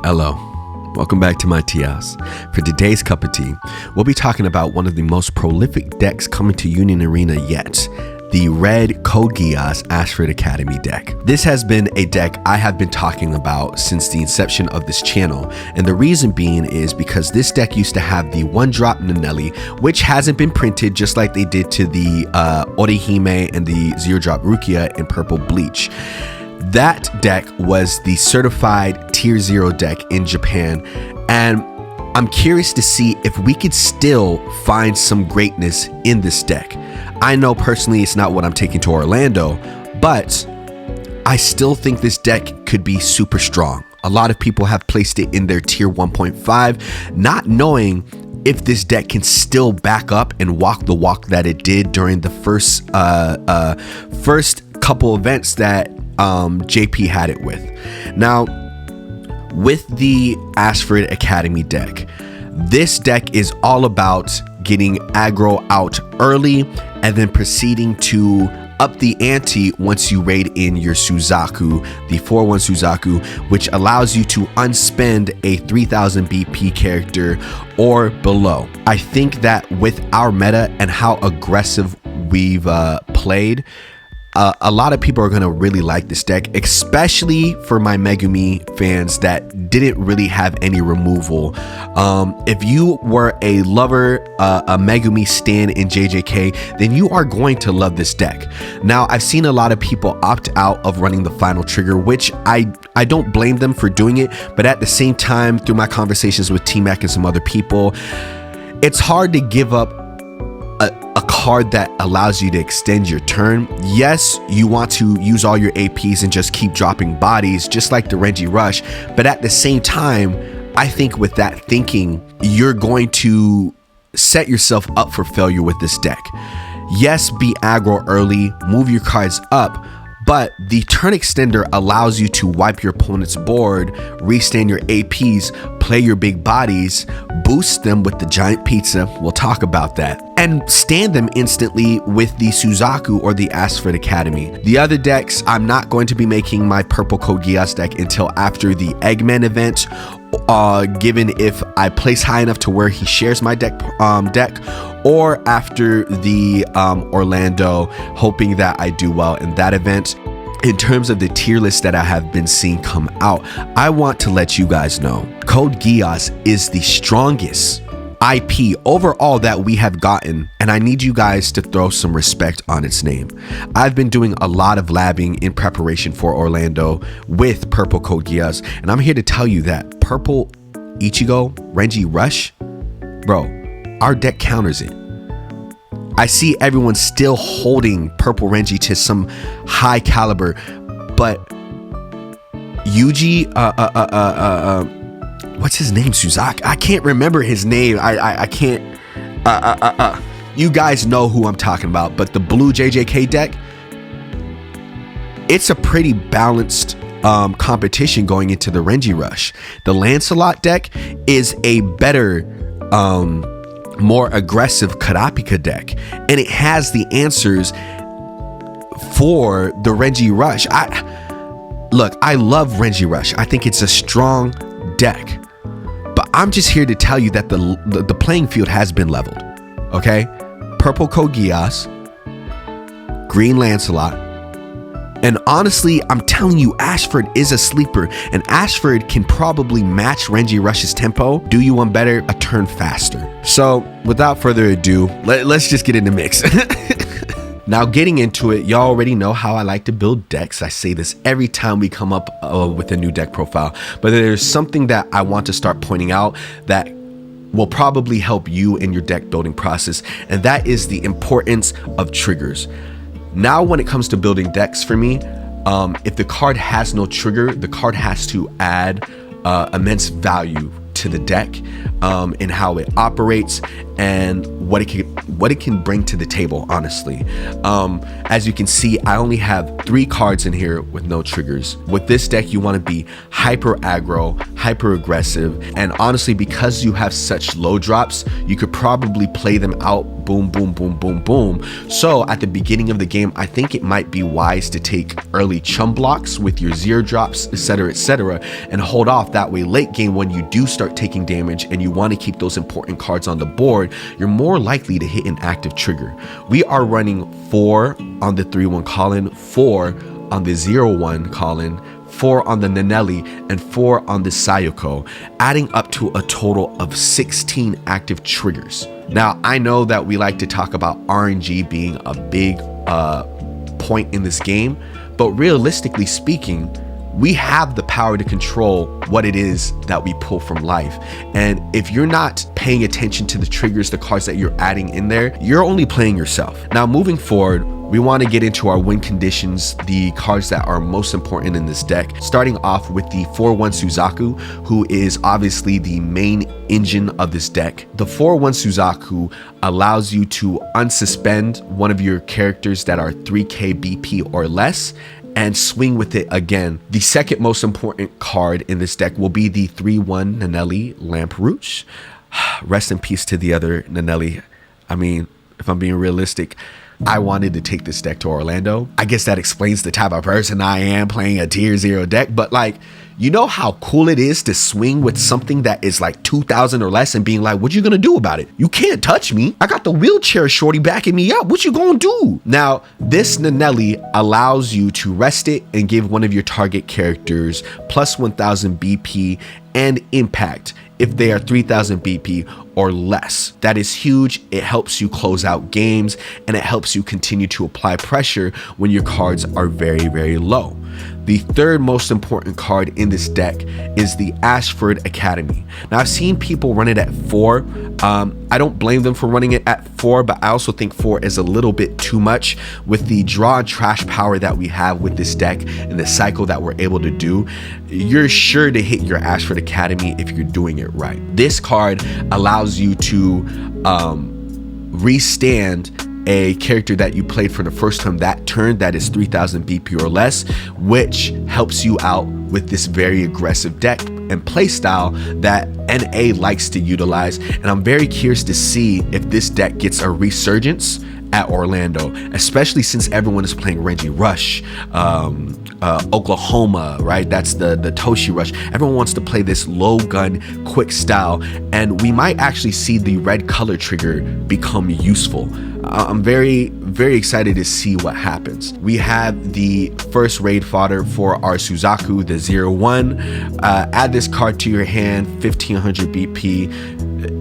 Hello, welcome back to my tea house. For today's cup of tea, we'll be talking about one of the most prolific decks coming to Union Arena yet, the red Code Geass Ashford Academy deck. This has been a deck I have been talking about since the inception of this channel, and the reason being is because this deck used to have the 1-drop Nanelli, which hasn't been printed just like they did to the Orihime and the 0-drop Rukia in Purple Bleach. That deck was the certified tier 0 deck in Japan, and I'm curious to see if we could still find some greatness in this deck. I know personally it's not what I'm taking to Orlando, but I still think this deck could be super strong. A lot of people have placed it in their tier 1.5, not knowing if this deck can still back up and walk the walk that it did during the first couple events that JP had it with. Now, with the Ashford Academy deck, this deck is all about getting aggro out early and then proceeding to up the ante once you raid in your Suzaku, the 4-1 Suzaku, which allows you to unspend a 3000 BP character or below. I think that with our meta and how aggressive we've played, a lot of people are going to really like this deck, especially for my Megumi fans that didn't really have any removal. If you were a lover, a Megumi stan in JJK, then you are going to love this deck. Now, I've seen a lot of people opt out of running the final trigger, which I don't blame them for doing it, but at the same time, through my conversations with T-Mac and some other people, it's hard to give up a card that allows you to extend your turn. Yes, you want to use all your APs and just keep dropping bodies, just like the Renji Rush, but at the same time, I think with that thinking, you're going to set yourself up for failure with this deck. Yes, be aggro early, move your cards up, but the turn extender allows you to wipe your opponent's board, restand your APs, play your big bodies, boost them with the giant pizza, we'll talk about that, and stand them instantly with the Suzaku or the Ashford Academy. The other decks, I'm not going to be making my purple Code Geass deck until after the Eggman event, given if I place high enough to where he shares my deck, or after the Orlando, hoping that I do well in that event. In terms of the tier list that I have been seeing come out, I want to let you guys know Code Geass is the strongest IP overall that we have gotten, and I need you guys to throw some respect on its name. I've been doing a lot of labbing in preparation for Orlando with purple Code Geass, and I'm here to tell you that purple Ichigo Renji Rush, bro, our deck counters it. I see everyone still holding purple Renji to some high caliber, but Yuji, what's his name? Suzaki? I can't remember his name. I can't. You guys know who I'm talking about. But the blue JJK deck, it's a pretty balanced competition going into the Renji Rush. The Lancelot deck is a better, more aggressive Karapika deck, and it has the answers for the Renji Rush. Look, I love Renji Rush. I think it's a strong deck, but I'm just here to tell you that the playing field has been leveled. Okay, purple Code Geass, green Lancelot, and honestly, I'm telling you, Ashford is a sleeper, and Ashford can probably match Renji Rush's tempo, do you one better, a turn faster. So without further ado, let's just get in the mix. Now, getting into it, y'all already know how I like to build decks. I say this every time we come up with a new deck profile, but there's something that I want to start pointing out that will probably help you in your deck building process, and that is the importance of triggers. Now, when it comes to building decks for me, if the card has no trigger, the card has to add immense value to the deck in how it operates and what it can bring to the table, honestly. As you can see, I only have 3 cards in here with no triggers. With this deck, you want to be hyper aggro, hyper aggressive, and honestly, because you have such low drops, you could probably play them out boom, boom, boom, boom, boom. So at the beginning of the game, I think it might be wise to take early chum blocks with your 0 drops, etc., and hold off. That way, late game, when you do start taking damage and you want to keep those important cards on the board, you're more likely to hit an active trigger. We are running 4 on the 3/1 Colin, 4 on the 0/1 Colin, 4 on the Nanelli, and 4 on the Sayoko, adding up to a total of 16 active triggers. Now, I know that we like to talk about RNG being a big point in this game, but realistically speaking, we have the power to control what it is that we pull from life. And if you're not paying attention to the triggers, the cards that you're adding in there, you're only playing yourself. Now, moving forward, we want to get into our win conditions, the cards that are most important in this deck, starting off with the 4/1 Suzaku, who is obviously the main engine of this deck. The 4/1 Suzaku allows you to unsuspend one of your characters that are 3k BP or less and swing with it again. The second most important card in this deck will be the 3/1 Nanelli Lamperouche. Rest in peace to the other Nanelli. I mean, if I'm being realistic, I wanted to take this deck to Orlando. I guess that explains the type of person I am playing a tier 0 deck, but like, you know how cool it is to swing with something that is like 2,000 or less and being like, what you gonna do about it? You can't touch me. I got the wheelchair shorty backing me up. What you gonna do? Now, this Nanelli allows you to rest it and give one of your target characters plus 1,000 BP and impact if they are 3,000 BP or less. That is huge. It helps you close out games, and it helps you continue to apply pressure when your cards are very, very low. The third most important card in this deck is the Ashford Academy. Now, I've seen people run it at 4. I don't blame them for running it at 4, but I also think 4 is a little bit too much with the draw and trash power that we have with this deck and the cycle that we're able to do. You're sure to hit your Ashford Academy if you're doing it right. This card allows you to restand a character that you played for the first time that turn that is 3,000 BP or less, which helps you out with this very aggressive deck and play style that NA likes to utilize. And I'm very curious to see if this deck gets a resurgence at Orlando, especially since everyone is playing Renji Rush, Oklahoma, right? That's the Toshi Rush. Everyone wants to play this low gun quick style, and we might actually see the red color trigger become useful. I'm very, very excited to see what happens. We have the first raid fodder for our Suzaku, the 0/1. Add this card to your hand, 1,500 BP.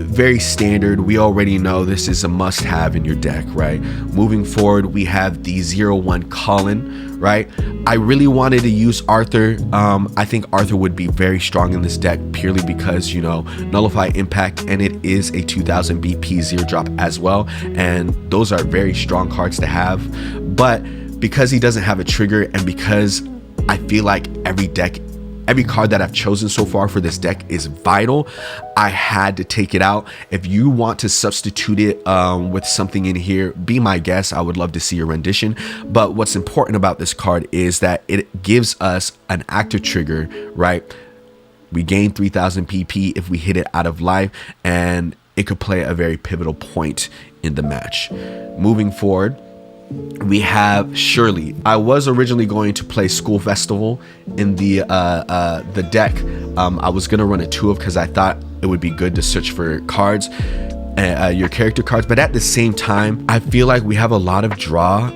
Very standard. We already know this is a must-have in your deck, right? Moving forward, we have the 0/1 Colin, right? I really wanted to use Arthur. I think Arthur would be very strong in this deck purely because, you know, nullify impact, and it is a 2,000 BP 0 drop as well, and those are very strong cards to have. But because he doesn't have a trigger, and because I feel like every card that I've chosen so far for this deck is vital, I had to take it out. If you want to substitute it with something in here, be my guest. I would love to see your rendition. But what's important about this card is that it gives us an active trigger, right? We gain 3,000 PP if we hit it out of life, and it could play a very pivotal point in the match. Moving forward, we have Shirley. I was originally going to play School Festival in the deck. I was gonna run a 2 of because I thought it would be good to search for cards, your character cards. But at the same time, I feel like we have a lot of draw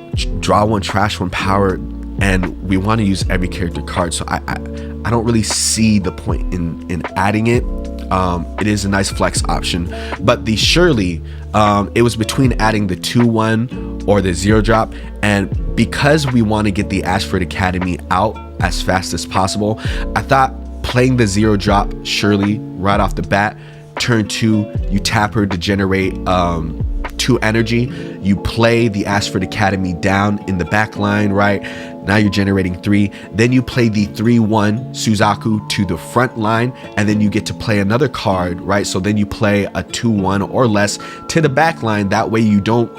one, trash one power, and we want to use every character card. So I don't really see the point in adding it. It is a nice flex option, but the Shirley, it was between adding the 2/1 or the 0 drop, and because we want to get the Ashford Academy out as fast as possible, I thought playing the 0 drop Shirley right off the bat, turn 2, you tap her to generate 2 energy, you play the Ashford Academy down in the back line, right? Now you're generating 3. Then you play the 3/1 Suzaku to the front line, and then you get to play another card, right? So then you play a 2/1 or less to the back line. That way you don't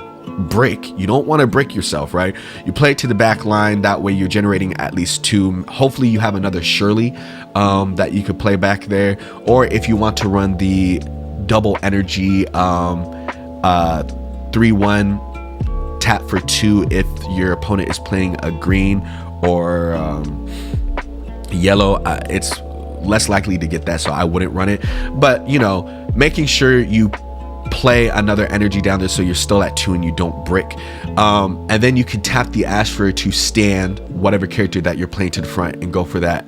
brick. You don't want to brick yourself, right? You play it to the back line. That way you're generating at least 2. Hopefully you have another Shirley that you could play back there. Or if you want to run the double energy 3/1 tap for 2 if your opponent is playing a green or yellow, it's less likely to get that, so I wouldn't run it. But you know, making sure you play another energy down there so you're still at 2 and you don't brick, and then you can tap the ashford to stand whatever character that you're playing to the front and go for that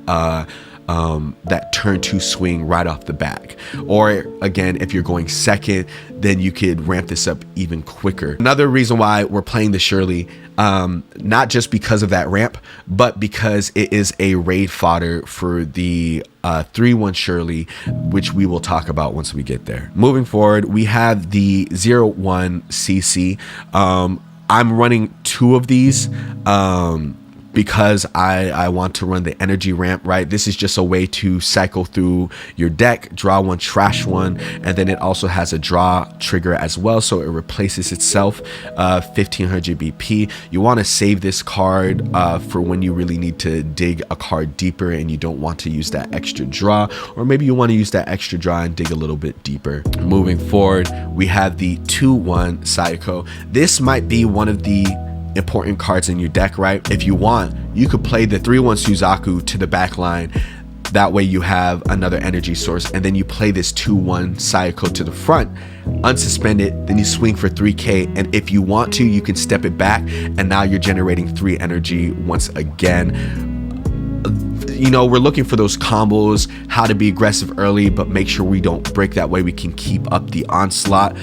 that turn 2 swing right off the back. Or again, if you're going second, then you could ramp this up even quicker. Another reason why we're playing the Shirley, not just because of that ramp, but because it is a raid fodder for the 3/1 Shirley, which we will talk about once we get there. Moving forward, we have the 0/1 CC. I'm running 2 of these because I want to run the energy ramp, right? This is just a way to cycle through your deck, draw 1, trash 1, and then it also has a draw trigger as well, so it replaces itself. 1500 BP. You want to save this card for when you really need to dig a card deeper and you don't want to use that extra draw, or maybe you want to use that extra draw and dig a little bit deeper. Moving forward, we have the 2/1 Sayako. This might be one of the important cards in your deck, right? If you want, you could play the 3/1 Suzaku to the back line. That way you have another energy source, and then you play this 2/1 Sayako to the front, unsuspend it, then you swing for 3k, and if you want to, you can step it back, and now you're generating 3 energy once again. You know, we're looking for those combos, how to be aggressive early, but make sure we don't break. That way we can keep up the onslaught.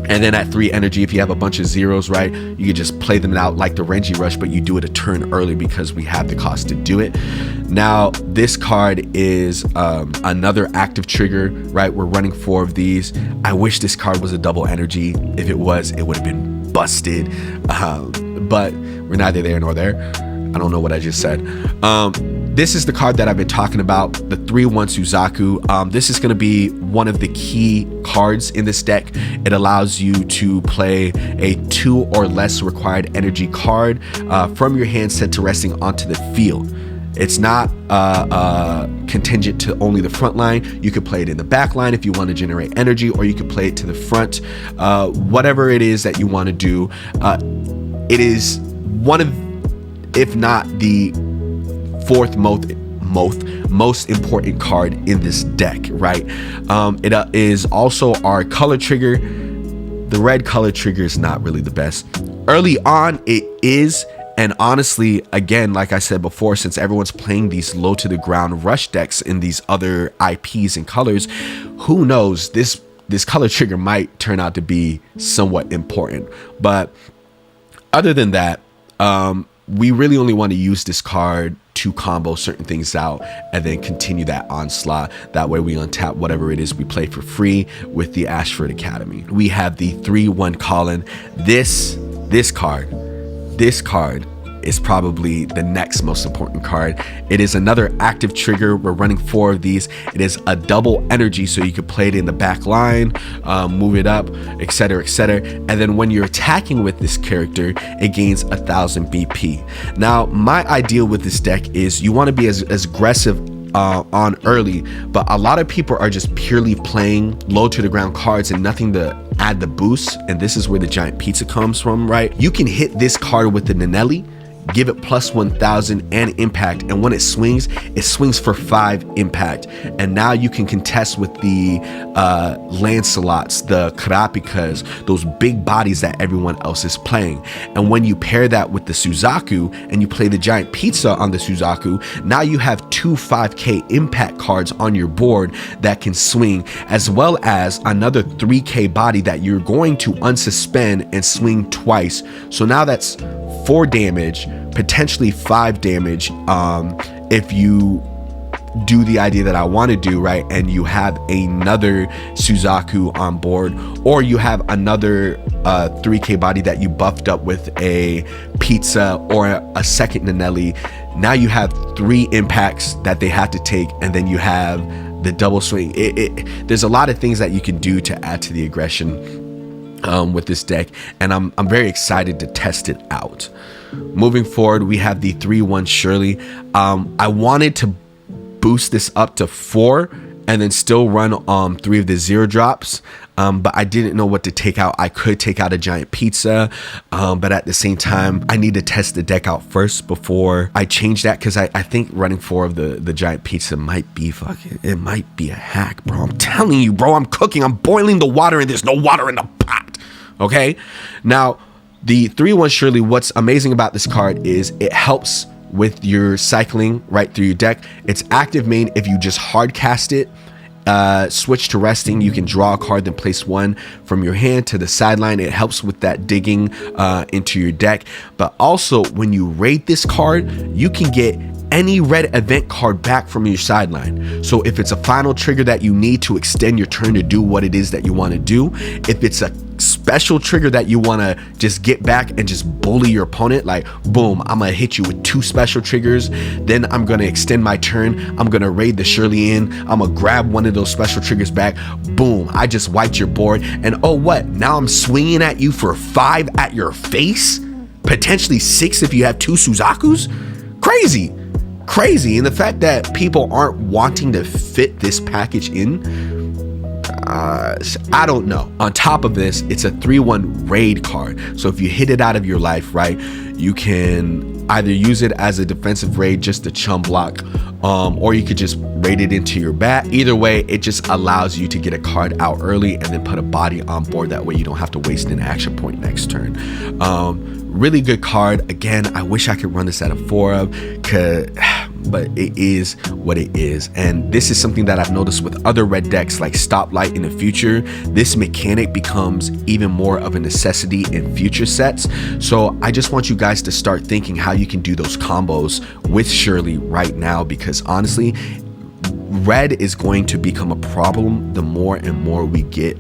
And then at 3 energy, if you have a bunch of zeros, right, you can just play them out like the Renji Rush, but you do it a turn early because we have the cost to do it. Now, this card is another active trigger, right? We're running 4 of these. I wish this card was a double energy. If it was, it would have been busted. But we're neither there nor there. I don't know what I just said. This is the card that I've been talking about, the 3/1 Suzaku. This is going to be one of the key cards in this deck. It allows you to play a 2 or less required energy card from your hand set to resting onto the field. It's not contingent to only the front line. You could play it in the back line if you want to generate energy, or you could play it to the front. Whatever it is that you want to do, it is one of, if not the 4th most important card in this deck, right? It is also our color trigger. The red color trigger is not really the best. Early on, it is, and honestly, again, like I said before, since everyone's playing these low to the ground rush decks in these other IPs and colors, who knows, this color trigger might turn out to be somewhat important. But other than that, we really only want to use this card to combo certain things out and then continue that onslaught. That way we untap whatever it is we play for free with the Ashford Academy. We have the 3/1 Colin. This card is probably the next most important card. It is another active trigger. We're running 4 of these. It is a double energy, so you could play it in the back line, move it up, etc, etc. And then when you're attacking with this character, it gains 1000 BP. Now, my idea with this deck is you want to be as aggressive on early, but a lot of people are just purely playing low to the ground cards and nothing to add the boost, and this is where the giant pizza comes from, right? You can hit this card with the Nanelli, give it plus 1000 and impact, and when it swings for 5 impact, and now you can contest with the Lancelots, the Karapikas, those big bodies that everyone else is playing. And when you pair that with the Suzaku and you play the giant pizza on the Suzaku, now you have 2 5k impact cards on your board that can swing, as well as another 3k body that you're going to unsuspend and swing twice. So now that's 4 damage, potentially 5 damage if you do the idea that I want to do, right, and you have another Suzaku on board, or you have another 3K body that you buffed up with a pizza or a second Nanelli, now you have 3 impacts that they have to take, and then you have the double swing. There's a lot of things that you can do to add to the aggression with this deck, and I'm very excited to test it out. Moving forward, we have the 3-1 Shirley. I wanted to boost this up to 4 and then still run 3 of the 0 drops, but I didn't know what to take out. I could take out a giant pizza, but at the same time I need to test the deck out first before I change that, because I think running 4 of the giant pizza might be it might be a hack, bro. I'm telling you, bro. I'm cooking, I'm boiling the water, and there's no water in the pot. Okay, now the 3-1 Shirley, what's amazing about this card is it helps with your cycling right through your deck. It's active main if you just hard cast it, switch to resting, you can draw a card, then place 1 from your hand to the sideline. It helps with that digging into your deck. But also when you raid this card, you can get any red event card back from your sideline. So if it's a final trigger that you need to extend your turn to do what it is that you want to do, if it's a special trigger that you want to just get back and just bully your opponent, like boom, I'm gonna hit you with 2 special triggers, then I'm gonna extend my turn, I'm gonna raid the Shirley in, I'm gonna grab one of those special triggers back, boom, I just wiped your board, and oh what, now I'm swinging at you for 5 at your face, potentially 6 if you have 2 Suzakus. Crazy. And the fact that people aren't wanting to fit this package in, I don't know. On top of this, it's a 3-1 raid card. So if you hit it out of your life, right, you can either use it as a defensive raid just to chum block, or you could just raid it into your bat. Either way, it just allows you to get a card out early and then put a body on board. That way you don't have to waste an action point next turn. Really good card. Again, I wish I could run this at a 4 of, but it is what it is. And this is something that I've noticed with other red decks like Stoplight in the future. This mechanic becomes even more of a necessity in future sets. So I just want you guys to start thinking how you can do those combos with Shirley right now, because honestly, red is going to become a problem the more and more we get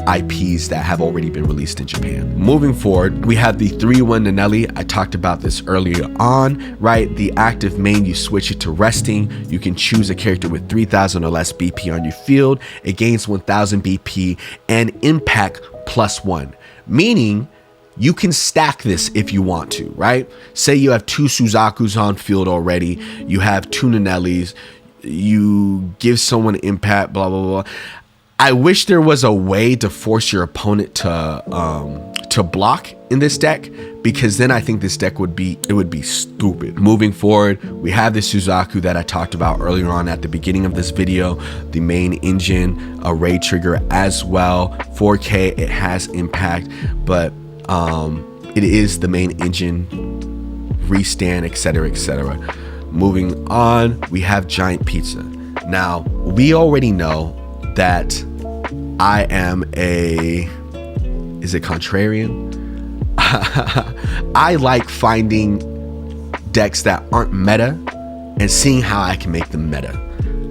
IPs that have already been released in Japan. Moving forward, we have the 3-1 Nanelli. I talked about this earlier on, right? The active main, you switch it to resting. You can choose a character with 3,000 or less BP on your field. It gains 1,000 BP and impact +1, meaning you can stack this if you want to, right? Say you have 2 Suzakus on field already, you have 2 Nanellis, you give someone impact, blah, blah, blah. I wish there was a way to force your opponent to block in this deck, because then I think this deck would be stupid. Moving forward, we have the Suzaku that I talked about earlier on at the beginning of this video, the main engine, a raid trigger as well. 4K, it has impact, but it is the main engine, restand, etc, etc. Moving on, we have Giant Pizza. Now, we already know that I am is it contrarian? I like finding decks that aren't meta and seeing how I can make them meta.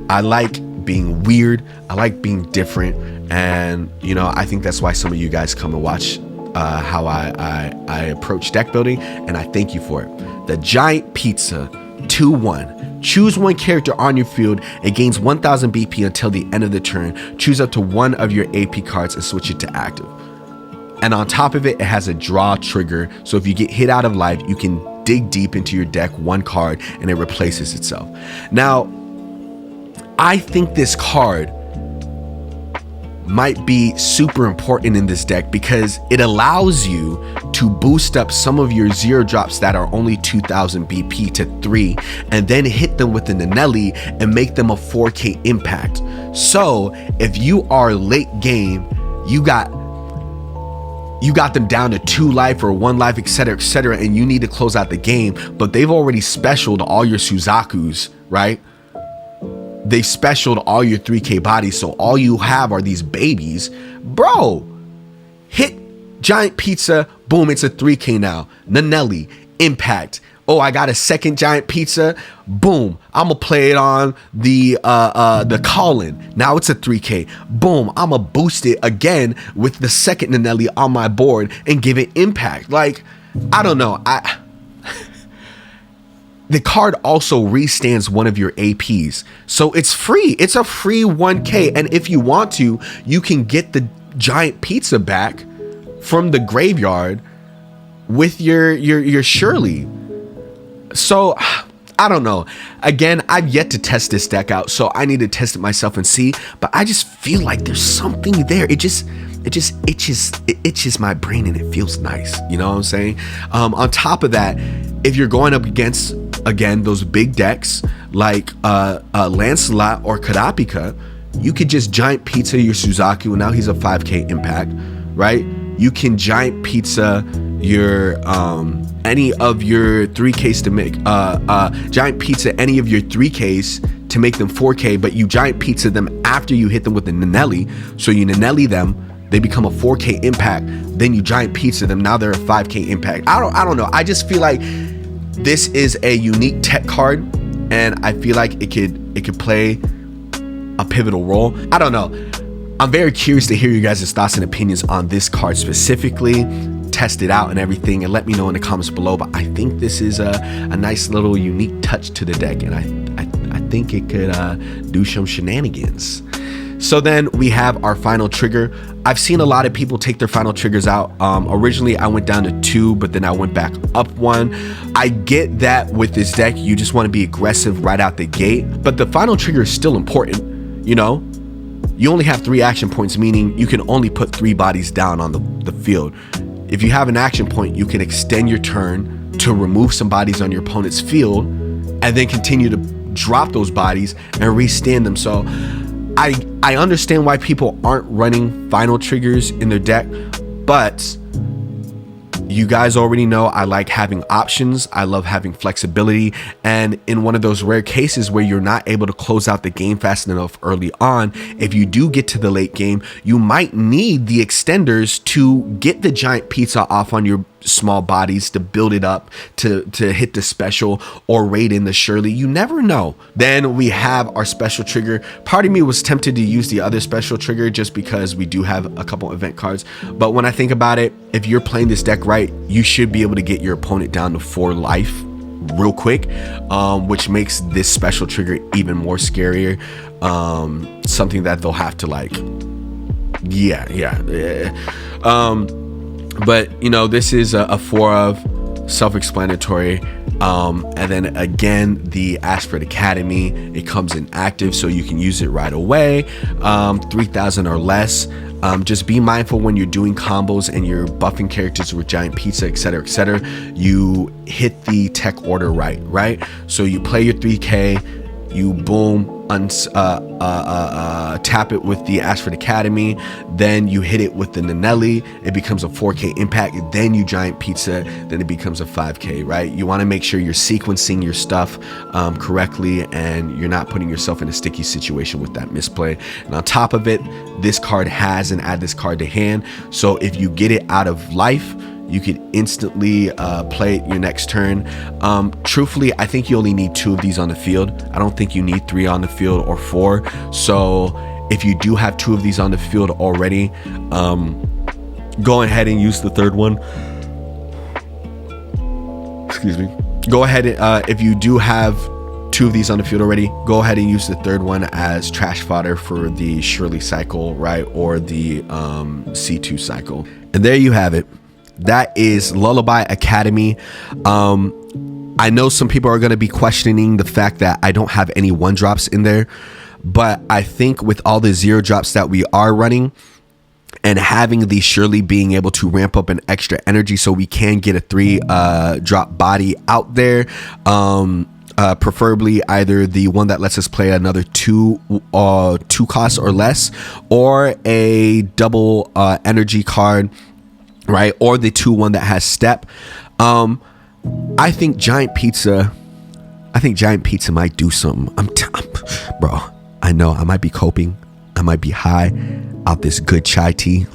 I like being weird, I like being different, and you know, I think that's why some of you guys come and watch how I approach deck building, and I thank you for it. The Giant Pizza 2-1. Choose one character on your field. It gains 1,000 BP until the end of the turn. Choose up to 1 of your AP cards and switch it to active. And on top of it, it has a draw trigger. So if you get hit out of life, you can dig deep into your deck 1 card and it replaces itself. Now, I think this card might be super important in this deck because it allows you to boost up some of your 0 drops that are only 2,000 BP to 3, and then hit them with the Nanelli and make them a 4K impact. So if you are late game, you got them down to 2 life or 1 life, etc, and you need to close out the game, but they've already specialed all your Suzakus, right? They've specialed all your 3K bodies, so all you have are these babies. Bro, hit Giant Pizza, boom, it's a 3K now. Nanelli, impact, Oh, I got a second giant pizza. Boom. I'm gonna play it on the Colin. Now it's a 3K. Boom. I'm gonna boost it again with the second Nanelli on my board and give it impact. Like, I don't know. The card also restands one of your APs. So it's free. It's a free 1K. And if you want to, you can get the giant pizza back from the graveyard with your Shirley. So I don't know. Again, I've yet to test this deck out, so I need to test it myself and see. But I just feel like there's something there. It just itches my brain and it feels nice. You know what I'm saying? On top of that, if you're going up against, again, those big decks like Lancelot or Karapika, you could just giant pizza your Suzaku, and now he's a 5K impact, right? You can giant pizza your any of your 3Ks to make giant pizza any of your 3Ks to make them 4K, but you giant pizza them after you hit them with the Nanelli. So you Nanelli them, they become a 4K impact, then you giant pizza them, now they're a 5K impact. I don't know. I just feel like this is a unique tech card, and I feel like it could play a pivotal role. I don't know. I'm very curious to hear you guys' thoughts and opinions on this card specifically. Test it out and everything, and let me know in the comments below. But I think this is a nice little unique touch to the deck, and I think it could do some shenanigans. So then we have our final trigger. I've seen a lot of people take their final triggers out. Originally I went down to 2, but then I went back up 1. I get that with this deck, you just want to be aggressive right out the gate, but the final trigger is still important. You know, you only have 3 action points, meaning you can only put 3 bodies down on the field. If you have an action point, you can extend your turn to remove some bodies on your opponent's field and then continue to drop those bodies and restand them. So I understand why people aren't running final triggers in their deck, but you guys already know I like having options. I love having flexibility. And in one of those rare cases where you're not able to close out the game fast enough early on, if you do get to the late game, you might need the extenders to get the giant pizza off on your small bodies to build it up to hit the special or raid in the Shirley. You never know. Then we have our special trigger. Part of me was tempted to use the other special trigger just because we do have a couple event cards, but when I think about it, if you're playing this deck right, you should be able to get your opponent down to 4 life real quick, which makes this special trigger even more scarier. Something that they'll have to like but you know, this is a 4 of, self-explanatory. And then again, the Ashford Academy, it comes in active, so you can use it right away. 3,000 or less. Just be mindful when you're doing combos and you're buffing characters with giant pizza, etc., you hit the tech order right? So you play your 3K, you boom, tap it with the Ashford Academy, then you hit it with the Nanelli, it becomes a 4K impact, then you giant pizza, then it becomes a 5K, right? You want to make sure you're sequencing your stuff correctly, and you're not putting yourself in a sticky situation with that misplay. And on top of it, this card has an add this card to hand, so if you get it out of life, you could instantly play it your next turn. Truthfully, I think you only need 2 of these on the field. I don't think you need 3 on the field or 4. So if you do have 2 of these on the field already, go ahead and use the 3rd one. Excuse me. Go ahead and, if you do have 2 of these on the field already, go ahead and use the 3rd one as trash fodder for the Shirley cycle, right? Or the C2 cycle. And there you have it. That is Lullaby Academy. I know some people are going to be questioning the fact that I don't have any 1-drops in there, but I think with all the 0-drops that we are running and having the Shirley being able to ramp up an extra energy so we can get a 3-drop body out there, preferably either the one that lets us play another 2 costs or less, or a double energy card, right? Or the 2-1 that has step. I think giant pizza might do something. Bro, I know I might be coping, I might be high out this good chai tea,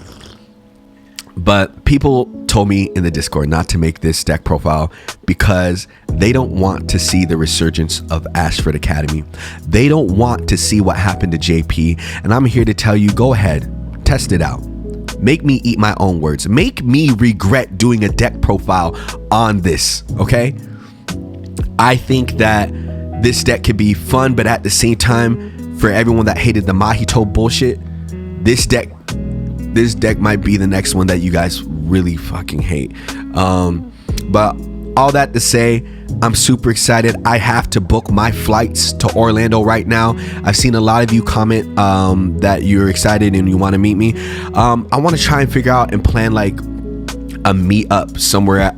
But people told me in the Discord not to make this deck profile because they don't want to see the resurgence of Ashford Academy. They don't want to see what happened to JP. And I'm here to tell you, go ahead, test it out. Make me eat my own words. Make me regret doing a deck profile on this, okay? I think that this deck could be fun, but at the same time, for everyone that hated the Mahito bullshit, this deck might be the next one that you guys really fucking hate. But all that to say, I'm super excited. I have to book my flights to Orlando right now. I've seen a lot of you comment that you're excited and you want to meet me. I want to try and figure out and plan like a meetup somewhere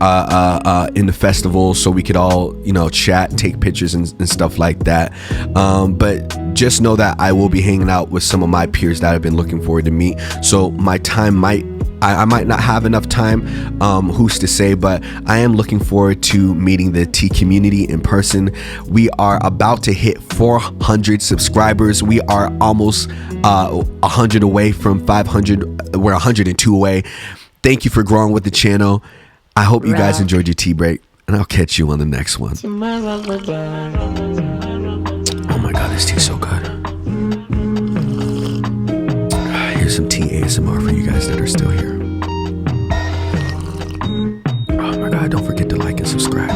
in the festival so we could all, you know, chat, take pictures and stuff like that. But just know that I will be hanging out with some of my peers that I've been looking forward to meet. So my time I might not have enough time, who's to say, but I am looking forward to meeting the T community in person. We are about to hit 400 subscribers. We are almost 100 away from 500. We're 102 away. Thank you for growing with the channel. I hope you guys enjoyed your tea break, and I'll catch you on the next one. Oh my God, this tea's so good. Here's some tea ASMR for you guys that are still here. Oh my God, don't forget to like and subscribe.